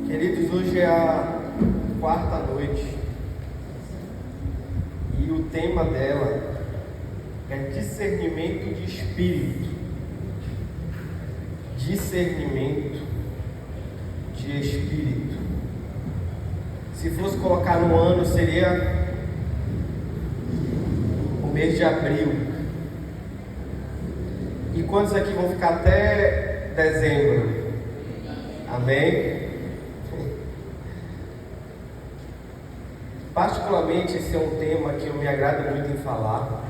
Queridos, hoje é a quarta noite e o tema dela é discernimento de espírito. Discernimento de espírito. Se fosse colocar no ano, seria o mês de abril. E quantos aqui vão ficar até dezembro? Amém? Particularmente, esse é um tema que eu me agrado muito em falar,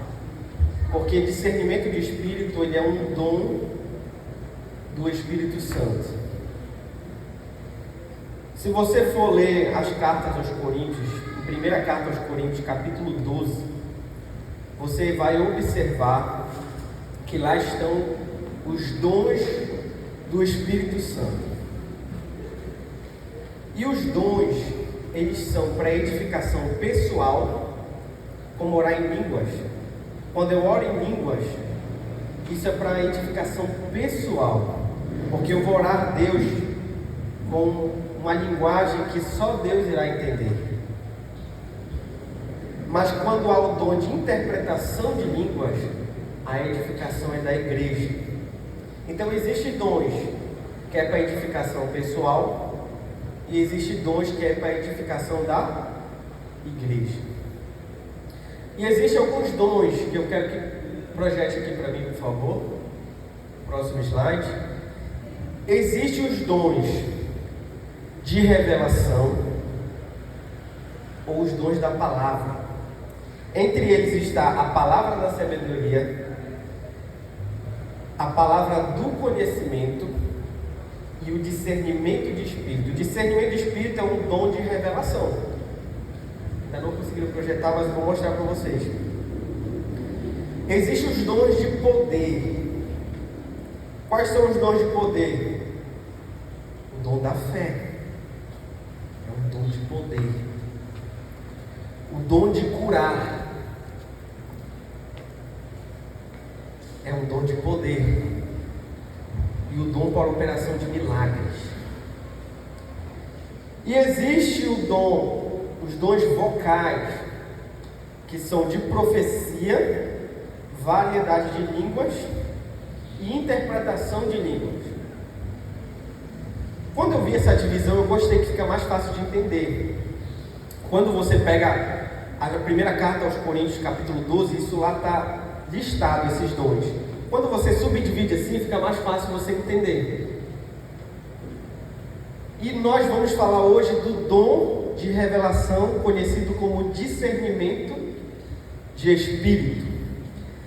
porque discernimento de espírito, ele é um dom do Espírito Santo. Se você for ler as cartas aos Coríntios, a primeira carta aos Coríntios, capítulo 12, você vai observar que lá estão os dons do Espírito Santo. E os dons, eles são para edificação pessoal, como orar em línguas. Quando eu oro em línguas, isso é para edificação pessoal, porque eu vou orar a Deus com uma linguagem que só Deus irá entender. Mas quando há o dom de interpretação de línguas, a edificação é da igreja. Então existem dons que é para edificação pessoal, e existem dons que é para edificação da igreja. E existem alguns dons que eu quero que projete aqui para mim, por favor. Próximo slide. Existem os dons de revelação, ou os dons da palavra. Entre eles está a palavra da sabedoria, a palavra do conhecimento e o discernimento de espírito. O discernimento de espírito é um dom de revelação. Ainda não conseguiram projetar, mas eu vou mostrar para vocês. Existem os dons de poder. Quais são os dons de poder? O dom da fé é um dom de poder. O dom de curar é um dom de poder. E o dom para a operação de milagres. E existe o dom, os dons vocais, que são de profecia, variedade de línguas e interpretação de línguas. Quando eu vi essa divisão, eu gostei, que fica mais fácil de entender. Quando você pega a primeira carta aos Coríntios, capítulo 12, isso lá está listado, esses dons. Quando você subdivide assim, fica mais fácil você entender. E nós vamos falar hoje do dom de revelação, conhecido como discernimento de espírito.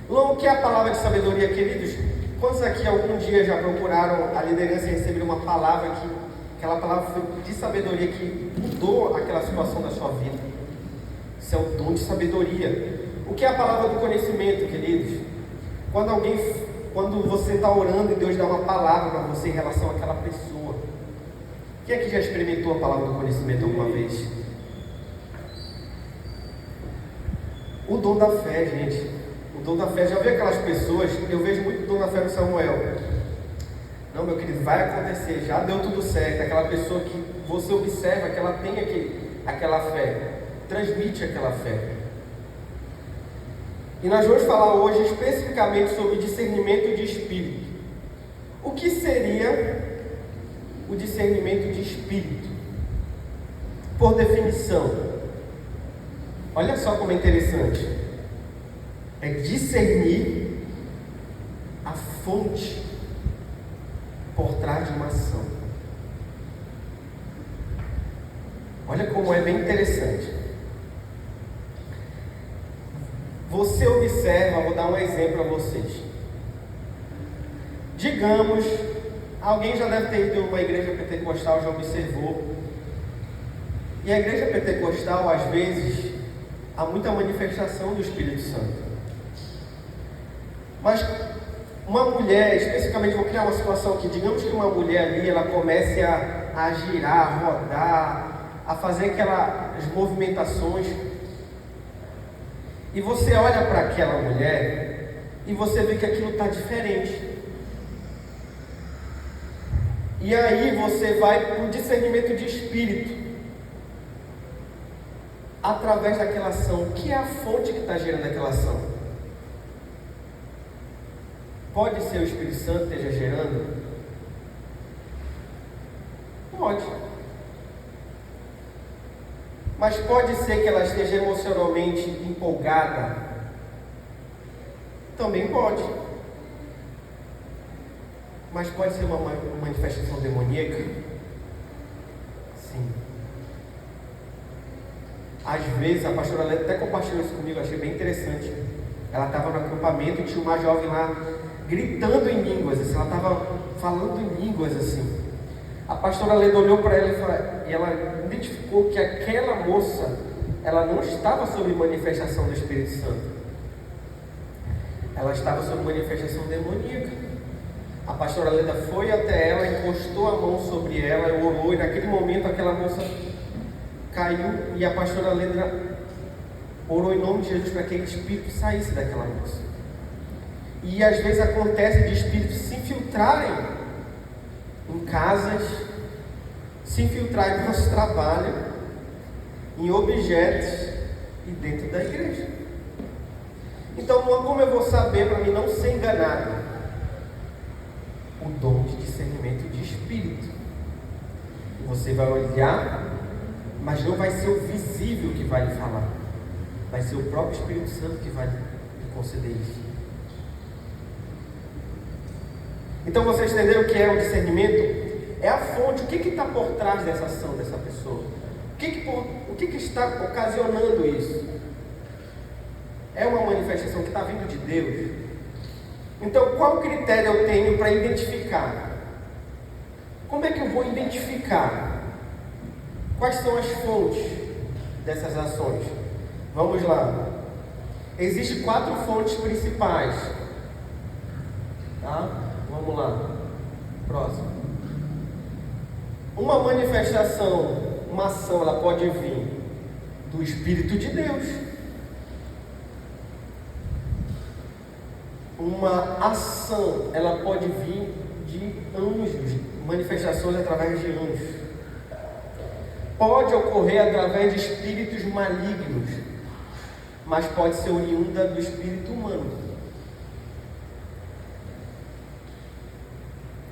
O que é a palavra de sabedoria, queridos? Quantos aqui algum dia já procuraram a liderança e receberam uma palavra que aquela palavra foi de sabedoria que mudou aquela situação da sua vida? Isso é o dom de sabedoria. O que é a palavra do conhecimento, queridos? Quando você está orando e Deus dá uma palavra para você em relação àquela pessoa. Quem é que já experimentou a palavra do conhecimento alguma vez? O dom da fé, gente. O dom da fé, já vi aquelas pessoas, eu vejo muito dom da fé no Samuel. Não, meu querido, vai acontecer, já deu tudo certo. Aquela pessoa que você observa que ela tem aquela fé, transmite aquela fé. E nós vamos falar hoje especificamente sobre discernimento de espírito. O que seria o discernimento de espírito? Por definição, olha só como é interessante. É discernir a fonte por trás de uma ação. Olha como é bem interessante. Você observa, vou dar um exemplo a vocês. Digamos, alguém já deve ter ido a uma igreja pentecostal, já observou. E a igreja pentecostal, às vezes, há muita manifestação do Espírito Santo. Mas uma mulher, especificamente, vou criar uma situação aqui. Digamos que uma mulher ali, ela comece a girar, a rodar, a fazer aquelas movimentações. E você olha para aquela mulher e você vê que aquilo está diferente. E aí você vai para o discernimento de espírito. Através daquela ação. O que é a fonte que está gerando aquela ação? Pode ser o Espírito Santo que esteja gerando? Pode. Mas pode ser que ela esteja emocionalmente empolgada? Também pode. Mas pode ser uma manifestação demoníaca? Sim. Às vezes, a pastora Leda até compartilhou isso comigo, achei bem interessante. Ela estava no acampamento e tinha uma jovem lá gritando em línguas, assim, ela estava falando em línguas assim. A pastora Leda olhou para ela e ela identificou que aquela moça, ela não estava sob manifestação do Espírito Santo. Ela estava sob manifestação demoníaca. A pastora Leda foi até ela, encostou a mão sobre ela, orou, e naquele momento aquela moça caiu e a pastora Leda orou em nome de Jesus para que aquele espírito saísse daquela moça. E às vezes acontece de espíritos se infiltrarem em casas, se infiltrarem no nosso trabalho, em objetos e dentro da igreja. Então, como eu vou saber para mim não ser enganado? O dom de discernimento de espírito. Você vai olhar, mas não vai ser o visível que vai lhe falar. Vai ser o próprio Espírito Santo que vai lhe conceder isso. Então vocês entenderam o que é o discernimento? É a fonte. O que está por trás dessa ação dessa pessoa? O que está ocasionando isso? É uma manifestação que está vindo de Deus? Então qual critério eu tenho para identificar? Como é que eu vou identificar? Quais são as fontes dessas ações? Vamos lá. Existem 4 fontes principais. Tá? Vamos lá. Próximo. Uma manifestação, uma ação, ela pode vir do Espírito de Deus. Uma ação, ela pode vir de anjos, manifestações através de anjos. Pode ocorrer através de espíritos malignos, mas pode ser oriunda do espírito humano.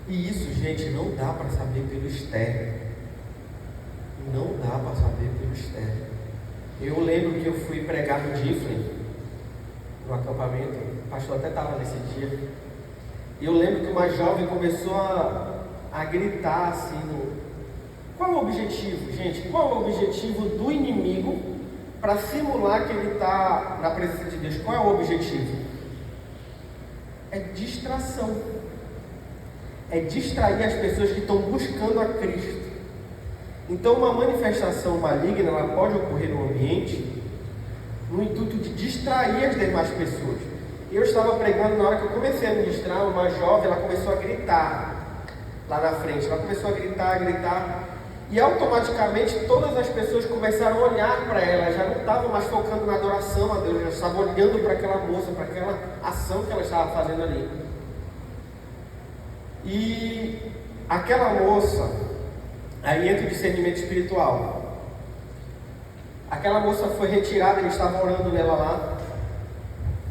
E isso, gente, não dá para saber pelo externo. Não dá para saber pelo externo. Eu lembro que eu fui pregar no Difflin, no acampamento, o pastor até estava nesse dia. E eu lembro que uma jovem começou a gritar assim Qual é o objetivo, gente? Qual é o objetivo do inimigo para simular que ele está na presença de Deus? Qual é o objetivo? É distração. É distrair as pessoas que estão buscando a Cristo. Então uma manifestação maligna, ela pode ocorrer no ambiente no intuito de distrair as demais pessoas. Eu estava pregando, na hora que eu comecei a ministrar, uma jovem, ela começou a gritar lá na frente. Ela começou a gritar. E automaticamente todas as pessoas começaram a olhar para ela, já não estavam mais focando na adoração a Deus, já estavam olhando para aquela moça, para aquela ação que ela estava fazendo ali. E aquela moça, aí entra o discernimento espiritual. Aquela moça foi retirada, ele estava orando nela lá.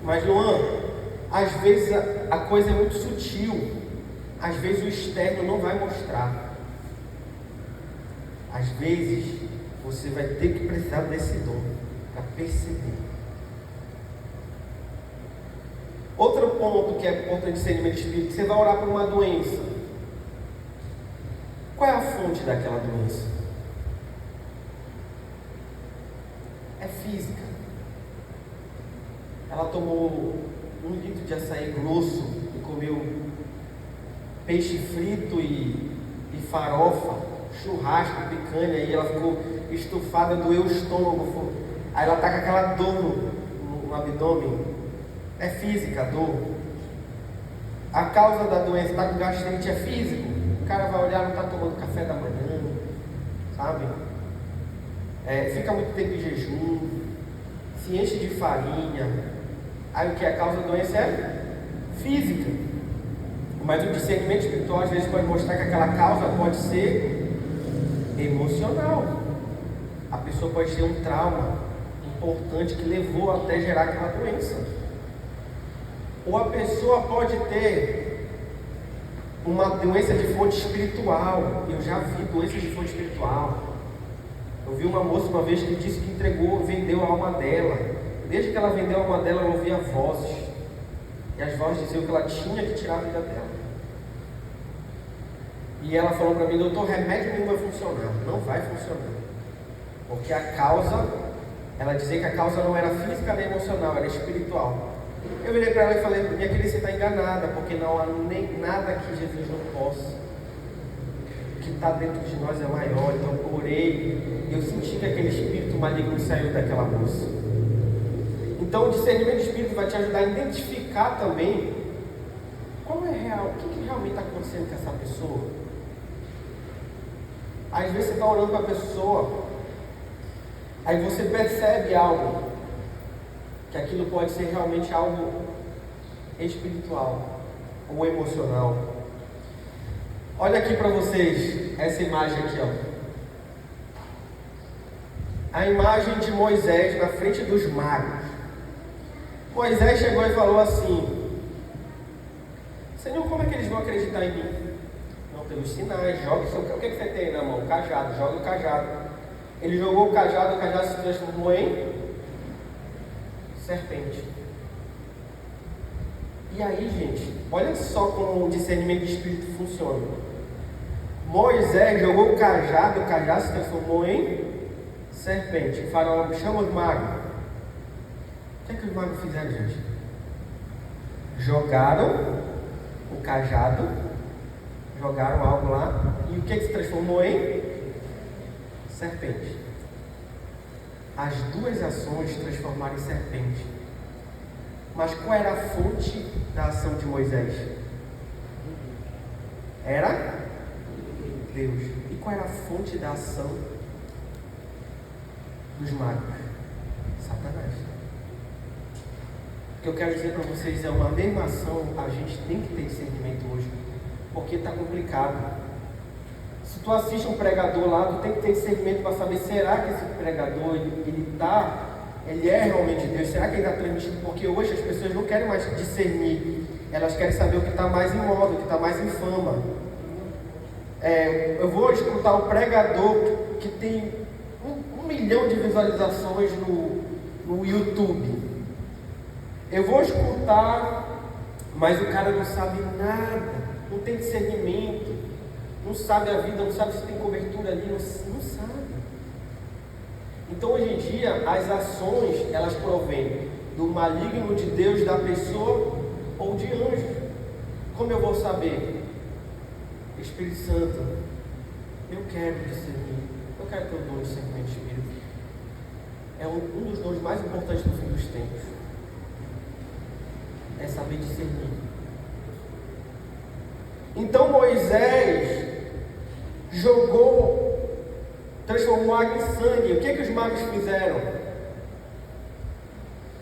Mas Luan, às vezes a coisa é muito sutil, às vezes o externo não vai mostrar. Às vezes, você vai ter que precisar desse dom para perceber. Outro ponto que é importante de discernimento espírita, você vai orar por uma doença. Qual é a fonte daquela doença? É física. Ela tomou 1 litro de açaí grosso e comeu peixe frito e farofa, churrasco, picanha, e ela ficou estufada, doeu o estômago, aí ela está com aquela dor no abdômen. É física a dor. A causa da doença, está com gastrite, é físico. O cara vai olhar, não está tomando café da manhã, sabe? Fica muito tempo em jejum, se enche de farinha. Aí o que? A causa da doença é física. Mas o discernimento espiritual às vezes pode mostrar que aquela causa pode ser emocional. A pessoa pode ter um trauma importante que levou até gerar aquela doença. Ou a pessoa pode ter uma doença de fonte espiritual. Eu já vi doença de fonte espiritual. Eu vi uma moça uma vez que disse que vendeu a alma dela. Desde que ela vendeu a alma dela, ela ouvia vozes. E as vozes diziam que ela tinha que tirar a vida dela. E ela falou para mim: doutor, remédio nenhum vai funcionar. Não vai funcionar. Porque a causa, ela dizia que a causa não era física nem emocional, era espiritual. Eu virei para ela e falei: minha querida, você está enganada, porque não há nem nada que Jesus não possa. O que está dentro de nós é maior. Então eu orei, eu senti que aquele espírito maligno saiu daquela moça. Então o discernimento de espírito vai te ajudar a identificar também qual é real, o que realmente está acontecendo com essa pessoa. Às vezes você está orando para a pessoa, aí você percebe algo, que aquilo pode ser realmente algo espiritual ou emocional. Olha aqui para vocês essa imagem aqui, ó. A imagem de Moisés na frente dos magos. Moisés chegou e falou assim: Senhor, como é que eles vão acreditar em mim? Não, pelos sinais. Joga o que você tem na mão? O cajado. Joga o cajado. Ele jogou o cajado se transformou em serpente. E aí, gente, olha só como o discernimento de espírito funciona. Moisés jogou o cajado se transformou em serpente. O faraó chama os magos. O que é que os magos fizeram, gente? Jogaram o cajado, jogaram algo lá, e o que se transformou em serpente. As duas ações transformaram em serpente. Mas qual era a fonte da ação de Moisés? Era Deus. E qual era a fonte da ação dos magos? Satanás. O que eu quero dizer para vocês é uma mesma ação. A gente tem que ter discernimento hoje, porque está complicado. Se tu assiste um pregador lá, tu tem que ter discernimento para saber, será que esse pregador ele é realmente Deus? Será que ele está transmitindo? Porque hoje as pessoas não querem mais discernir, elas querem saber o que está mais em moda, o que está mais em fama. Eu vou escutar o pregador que tem 1 milhão de visualizações no YouTube. Eu vou escutar, mas o cara não sabe nada, não tem discernimento, não sabe a vida, não sabe se tem cobertura ali, não sabe. Então hoje em dia as ações, elas provêm do maligno de Deus, da pessoa ou de anjos. Como eu vou saber? Espírito Santo, eu quero discernir, eu quero ter o dom de discernimento de espírito. É um dos dons mais importantes do fim dos tempos. É saber discernir. Então Moisés transformou água em sangue. O que os magos fizeram?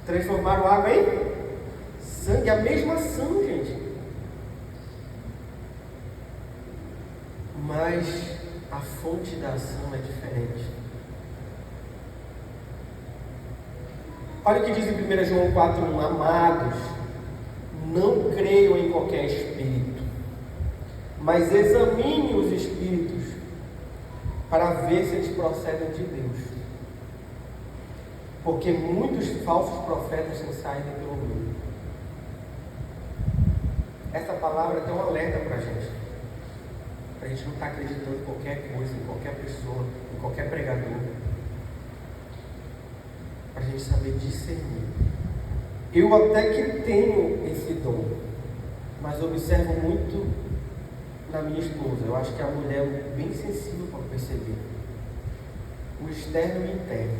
Transformaram água em sangue. A mesma ação, gente. Mas a fonte da ação é diferente. Olha o que diz em 1 João 4:1: Amados, não creiam em qualquer espírito, mas examine os espíritos para ver se eles procedem de Deus, porque muitos falsos profetas se saem pelo mundo. Essa palavra é um alerta para a gente não estar acreditando em qualquer coisa, em qualquer pessoa, em qualquer pregador, para a gente saber discernir. Eu até que tenho esse dom, mas observo muito na minha esposa. Eu acho que a mulher é bem sensível para perceber o externo e o interno.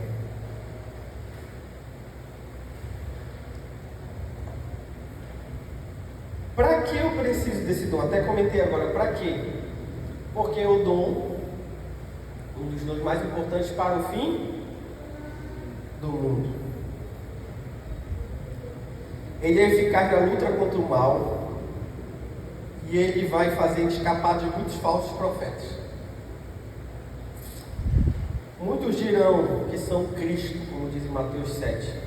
Para que eu preciso desse dom? Até comentei agora, para quê? Porque o dom, um dos dons mais importantes para o fim do mundo. Ele é eficaz na luta contra o mal, e ele vai fazer escapar de muitos falsos profetas. Muitos dirão que são Cristo, como diz em Mateus 7.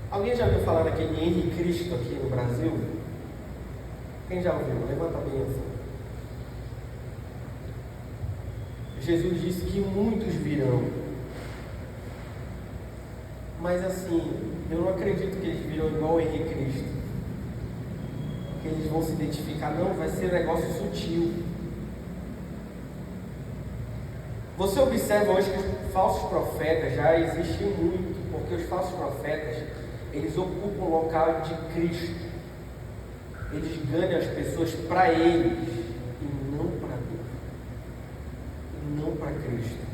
Alguém já ouviu falar daquele Henrique Cristo aqui no Brasil? Quem já ouviu? Levanta bem assim. Jesus disse que muitos virão. Mas assim, eu não acredito que eles virão igual o Henrique Cristo. Que eles vão se identificar. Não, vai ser um negócio sutil. Você observa hoje que os falsos profetas já existem muito, porque os falsos profetas, eles ocupam o local de Cristo. Eles ganham as pessoas para eles e não para Deus, e não para Cristo.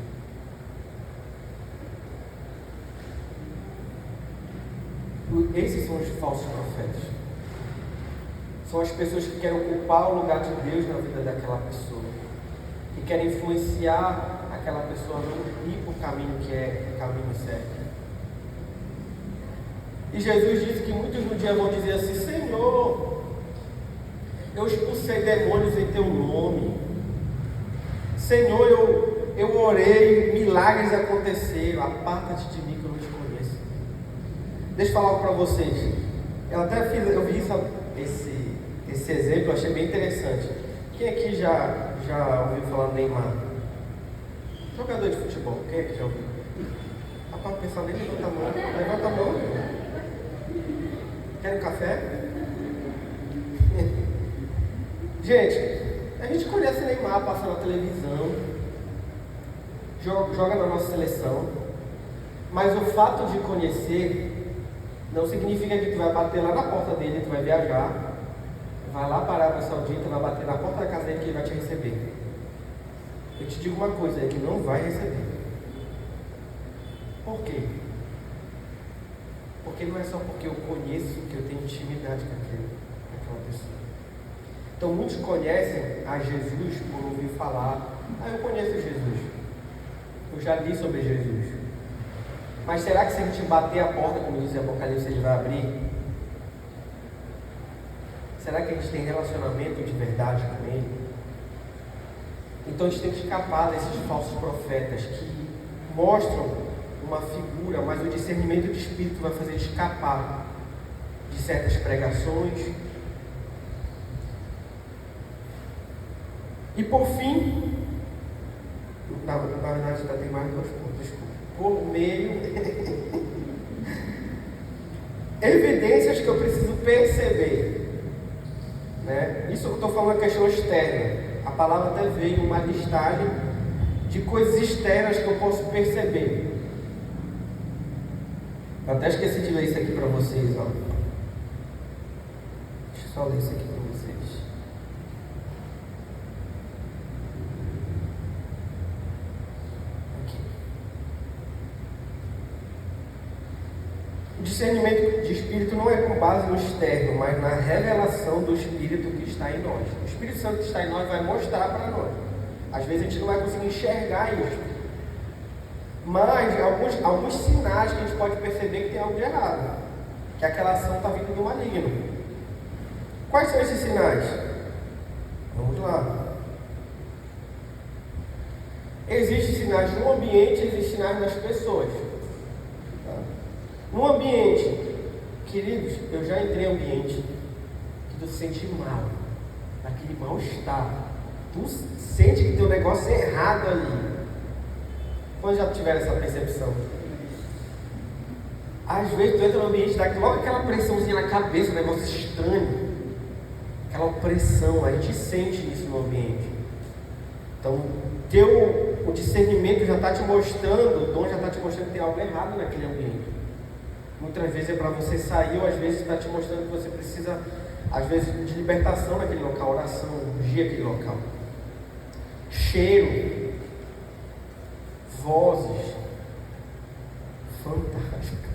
Esses são os falsos profetas. São as pessoas que querem ocupar o lugar de Deus na vida daquela pessoa, que querem influenciar aquela pessoa a não ir para o caminho que é o caminho certo. E Jesus disse que muitos no dia vão dizer assim: Senhor, eu expulsei demônios em teu nome. Senhor, eu orei, milagres aconteceram. Aparta-te de mim que eu não te conheço. Deixa eu falar algo para vocês. Eu vi esse exemplo, eu achei bem interessante. Quem aqui já ouviu falar do Neymar? Jogador de futebol, quem é que já ouviu? Rapaz, o pessoal nem levanta a mão. Levanta a mão. Quer um café? Gente, a gente conhece o Neymar, passa na televisão, joga na nossa seleção, mas o fato de conhecer não significa que tu vai bater lá na porta dele, tu vai viajar, vai lá para a Arábia Saudita, vai bater na porta da casa dele que ele vai te receber. Eu te digo uma coisa, é que não vai receber. Por quê? Porque não é só porque eu conheço que eu tenho intimidade com aquela pessoa. Então muitos conhecem a Jesus por ouvir falar: eu conheço Jesus, eu já li sobre Jesus. Mas será que se a gente bater a porta, como diz o Apocalipse, ele vai abrir? Será que a gente tem relacionamento de verdade com ele? Então a gente tem que escapar desses falsos profetas que mostram uma figura, mas o discernimento de espírito vai fazer escapar de certas pregações. E por fim, na verdade ainda tem mais duas pontos, desculpa. Por meio, evidências que eu preciso perceber, né? Isso eu estou falando questão externa. A palavra até veio uma listagem de coisas externas que eu posso perceber. Eu até esqueci de ler isso aqui para vocês, ó. Deixa eu só ler isso aqui para vocês. Aqui. O discernimento de espírito não é com base no externo, mas na revelação do espírito que está em nós. O Espírito Santo que está em nós vai mostrar para nós. Às vezes a gente não vai conseguir enxergar isso, mas alguns sinais que a gente pode perceber que tem algo de errado, que aquela ação está vindo do maligno. Quais são esses sinais? Vamos lá. Existem sinais no ambiente, existem sinais nas pessoas. Tá? No ambiente, queridos, eu já entrei em ambiente que tu se sente mal, aquele mal-estar. Tu sente que teu negócio é errado ali. Quando já tiveram essa percepção? Às vezes tu entra no ambiente, dá logo aquela pressãozinha na cabeça, um negócio estranho. Aquela opressão, a gente sente isso no ambiente. Então, o discernimento já está te mostrando, o dom já está te mostrando que tem algo errado naquele ambiente. Muitas vezes é para você sair, ou às vezes está te mostrando que você precisa, às vezes, de libertação naquele local, oração, ungir aquele local. Cheiro, vozes, fantástica.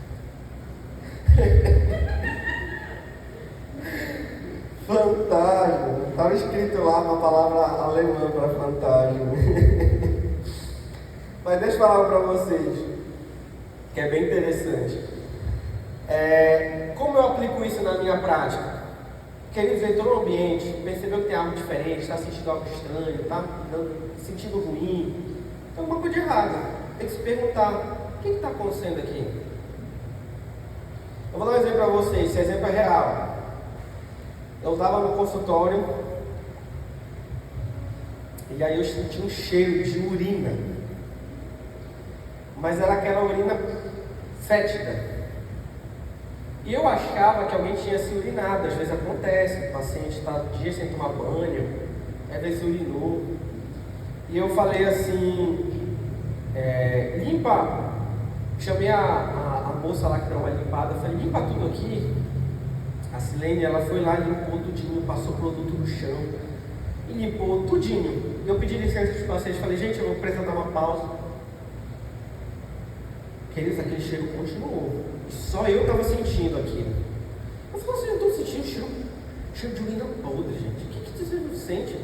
Fantasma, estava escrito lá uma palavra alemã para fantasma. Mas deixa eu falar para vocês, que é bem interessante. Como eu aplico isso na minha prática? Queridos, entrou no ambiente, percebeu que tem algo diferente, está sentindo algo estranho, está sentindo ruim, tem alguma coisa de errado. Tem que se perguntar, o que está acontecendo aqui? Eu vou dar um exemplo para vocês, esse exemplo é real. Eu estava no consultório, e aí eu senti um cheiro de urina, mas era aquela urina fétida. E eu achava que alguém tinha se urinado. Às vezes acontece, o paciente está dias sem tomar banho, às vezes urinou. E eu falei assim, limpa. Chamei a moça lá que deu uma limpada, falei, limpa tudo aqui. A Silene, ela foi lá, limpou tudinho, passou produto no chão e limpou tudinho. Eu pedi licença para os pacientes, falei, gente, eu vou precisar dar uma pausa. Queridos, aquele cheiro continuou. E só eu estava sentindo aquilo. Eu falei assim, eu estou sentindo cheiro de urina podre, gente. O que você não sente?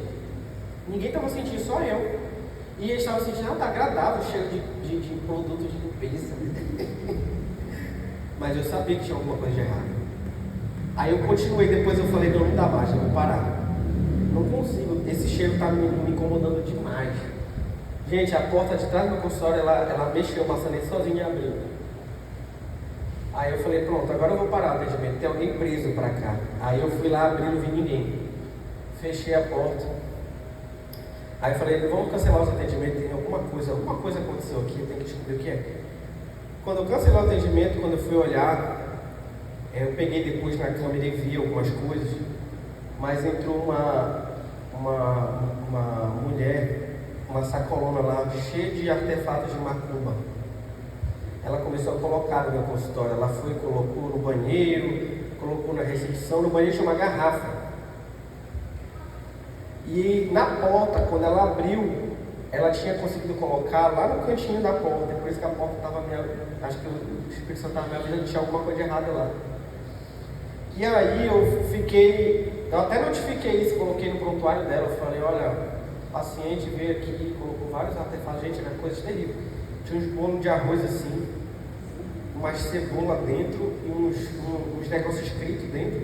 Ninguém estava sentindo, só eu. E eles estavam sentindo, está agradável o cheiro de produto de limpeza. Mas eu sabia que tinha alguma coisa de errado. Aí eu continuei, depois eu falei, não dá mais, eu vou parar. Não consigo, esse cheiro está me incomodando demais. Gente, a porta de trás do meu consultório, ela mexeu o maçanete sozinha e abriu. Aí eu falei, pronto, agora eu vou parar o atendimento, tem alguém preso para cá. Aí eu fui lá abrir, não vi ninguém. Fechei a porta. Aí eu falei, vamos cancelar os atendimentos, tem alguma coisa aconteceu aqui, eu tenho que descobrir o que é. Quando eu cancelei o atendimento, quando eu fui olhar, eu peguei depois na câmera e vi algumas coisas, mas entrou uma mulher, uma sacolona lá, cheia de artefatos de macumba. Ela começou a colocar no meu consultório, ela foi, colocou no banheiro, colocou na recepção, no banheiro tinha uma garrafa. E na porta, quando ela abriu, ela tinha conseguido colocar lá no cantinho da porta, por isso que a porta estava acho que o Espírito Santo estava me avisando que tinha alguma coisa errada lá. E aí eu até notifiquei isso, coloquei no prontuário dela, falei, olha, o paciente veio aqui, colocou vários artefatos, gente, era coisa terrível. Tinha uns bolos de arroz assim, umas cebola dentro, e uns negócios escritos dentro,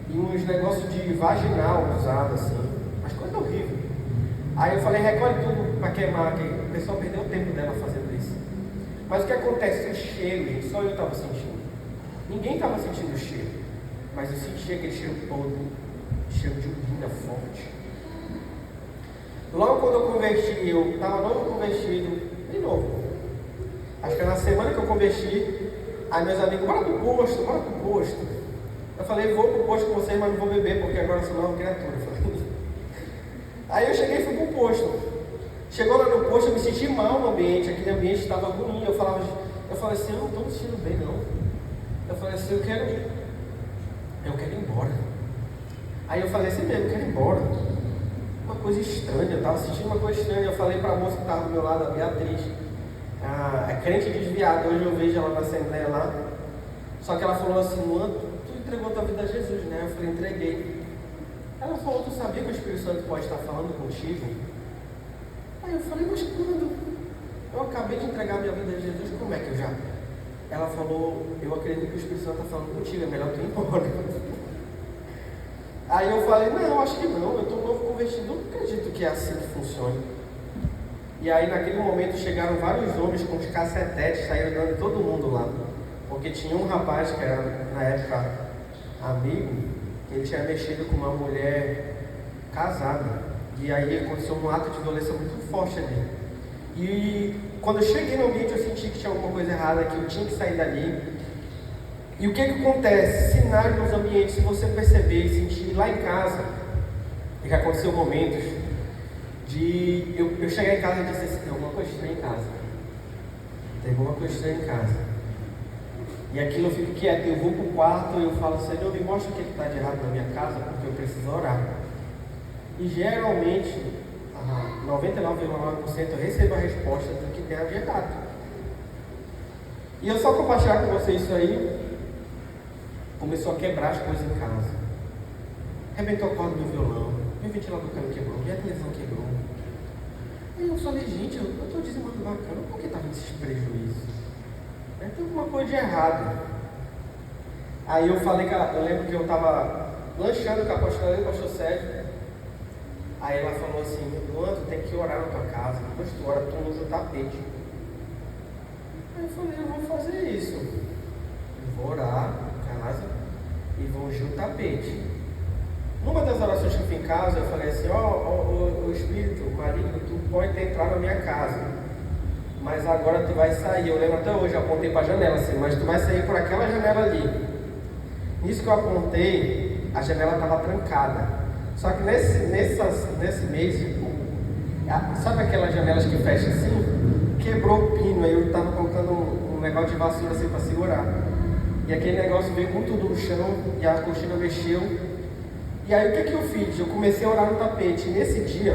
e uns negócios de vaginal usado assim, mas coisa horrível. Aí eu falei, recolhe tudo para queimar, que o pessoal perdeu o tempo dela fazendo isso. Mas o que acontece? O cheiro, gente, só eu estava sentindo. Ninguém estava sentindo o cheiro, mas eu sentia aquele cheiro podre, cheiro de urina forte. Logo quando eu converti, eu estava novo convertido, de novo. Acho que era na semana que eu converti, aí meus amigos, bora pro posto. Eu falei, vou pro posto com vocês, mas não vou beber, porque agora eu sou nova criatura. Aí eu cheguei e fui pro posto. Chegou lá no posto, eu me senti mal no ambiente, aquele ambiente estava ruim. Eu falei assim, eu não estou me sentindo bem não. Eu falei assim, eu quero ir embora. Aí eu falei assim mesmo, eu quero ir embora. Uma coisa estranha, eu estava sentindo uma coisa estranha. Eu falei para a moça que estava do meu lado, a Beatriz, é crente desviada, hoje eu vejo ela na assembleia lá. Só que ela falou assim, Luan, tu entregou tua vida a Jesus, né? Eu falei, entreguei. Ela falou, tu sabia que o Espírito Santo pode estar falando contigo? Aí eu falei, mas quando? Eu acabei de entregar minha vida a Jesus, como é que eu já? Ela falou, eu acredito que o Espírito Santo está falando contigo, é melhor tu ir embora. Aí eu falei, não, acho que não, eu estou novo convertido, não acredito que é assim que funciona. E aí naquele momento chegaram vários homens com os cacetetes, saíram dando todo mundo lá. Porque tinha um rapaz que era na época amigo, que ele tinha mexido com uma mulher casada. E aí aconteceu um ato de violência muito forte ali. E quando eu cheguei no ambiente eu senti que tinha alguma coisa errada, que eu tinha que sair dali. E o que acontece? Cenário nos ambientes, se você perceber e sentir lá em casa, é que aconteceu momentos de eu chegar em casa e disse assim, tem alguma coisa estranha em casa. Tem alguma coisa estranha em casa. E aquilo eu fico quieto, eu vou para o quarto e eu falo, Senhor, me mostra o que está de errado na minha casa, porque eu preciso orar. E geralmente, 99,9% eu recebo a resposta do que tem de errado. E eu só compartilhar com vocês isso aí, começou a quebrar as coisas em casa. Arrebentou a corda do meu violão, meu ventilador quebrou, minha televisão quebrou. Aí eu falei, gente, eu estou dizimando bacana, por que está vindo esses prejuízos? Tem alguma coisa de errado. Aí eu falei que eu lembro que eu estava lanchando com a pastora e o pastor Sérgio. Aí ela falou assim: Luan, tu tem que orar na tua casa. Depois tu ora, tu usa o tapete. Aí eu falei: eu vou fazer isso. Eu vou orar na casa e vou ungir o tapete. Numa das orações que eu fiz em casa, eu falei assim: o espírito maligno, tu pode entrar na minha casa, mas agora tu vai sair. Eu lembro até hoje, eu apontei para a janela assim, mas tu vai sair por aquela janela ali. Nisso que eu apontei, a janela estava trancada. Só que nesse mês, sabe aquelas janelas que fecham assim? Quebrou o pino, aí eu estava colocando um negócio de vassoura assim para segurar. E aquele negócio veio com tudo no chão e a cortina mexeu. E aí o que eu fiz? Eu comecei a orar no tapete. E nesse dia,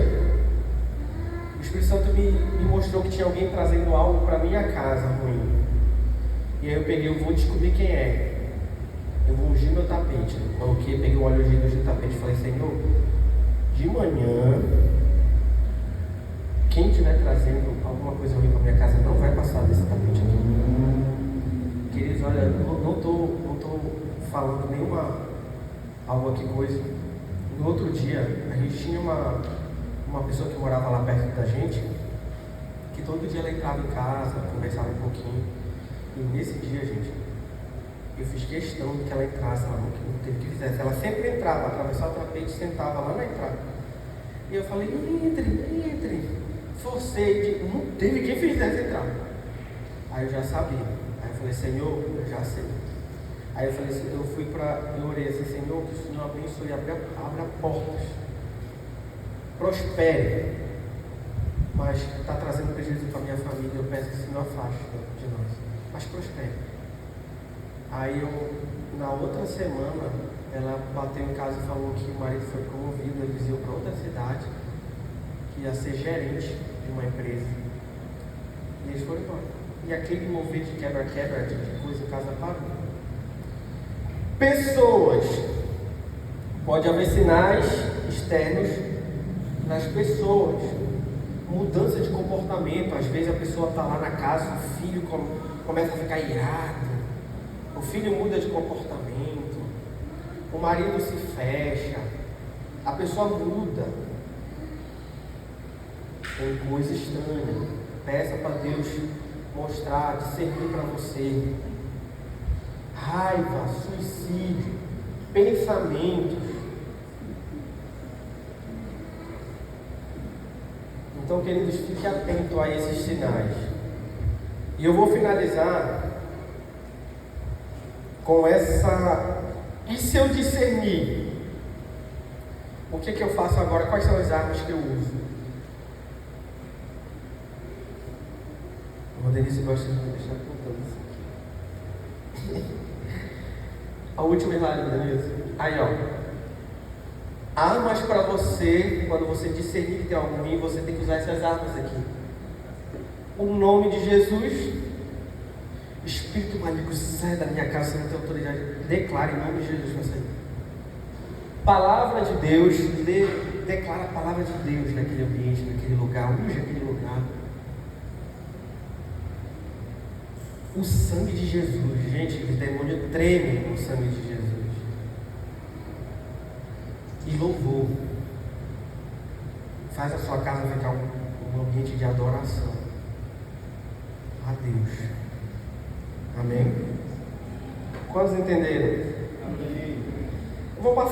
o Espírito Santo me mostrou que tinha alguém trazendo algo para minha casa ruim. E aí eu peguei, eu vou descobrir quem é. Eu vou ungir meu tapete. Coloquei, peguei o óleo ungido no tapete e falei: Senhor, de manhã, quem estiver trazendo alguma coisa ruim para minha casa não vai passar desse tapete aqui. Queridos, olha, não estou falando algo aqui coisa. No outro dia, a gente tinha uma pessoa que morava lá perto da gente, que todo dia ela entrava em casa, conversava um pouquinho. E nesse dia, gente, eu fiz questão de que ela entrasse, ela não teve que fizesse. Ela sempre entrava, atravessava o tapete e sentava lá na entrada. E eu falei: entre. Forcei, não teve quem fizesse entrar. Aí eu já sabia. Aí eu falei: Senhor, eu já sei. Aí eu falei assim, eu orei assim: Senhor, que o Senhor abençoe e abra portas, prospere, mas está trazendo prejuízo para a minha família, eu peço que o Senhor afaste de nós, mas prospere. Aí na outra semana, ela bateu em casa e falou que o marido foi promovido, eles iam para outra cidade, que ia ser gerente de uma empresa, e eles foram embora. E aquele mover de quebra-quebra, de coisa em casa parou. Pessoas. Pode haver sinais externos nas pessoas. Mudança de comportamento. Às vezes a pessoa está lá na casa, o filho começa a ficar irado. O filho muda de comportamento. O marido se fecha. A pessoa muda. Tem coisa estranha. Peça para Deus mostrar, discernir para você. Raiva, suicídio, pensamentos. Então, queridos, fique atento a esses sinais. E eu vou finalizar com essa. E se eu discernir? O que eu faço agora? Quais são as armas que eu uso? O Denise gosta de me deixar contando isso aqui. A última slide, Denise. Aí, ó. Armas para você, quando você discernir que tem algo ruim, você tem que usar essas armas aqui. O nome de Jesus. Espírito maligno, sai da minha casa, você não tem autoridade. Declare em nome de Jesus para sair. Palavra de Deus. Declara a palavra de Deus naquele ambiente, naquele lugar. Unge aquele lugar. O sangue de Jesus. Gente, os demônios tremem no sangue de Jesus. E louvor. Faz a sua casa ficar um ambiente de adoração a Deus. Amém? Quantos entenderam? Amém. Eu vou passar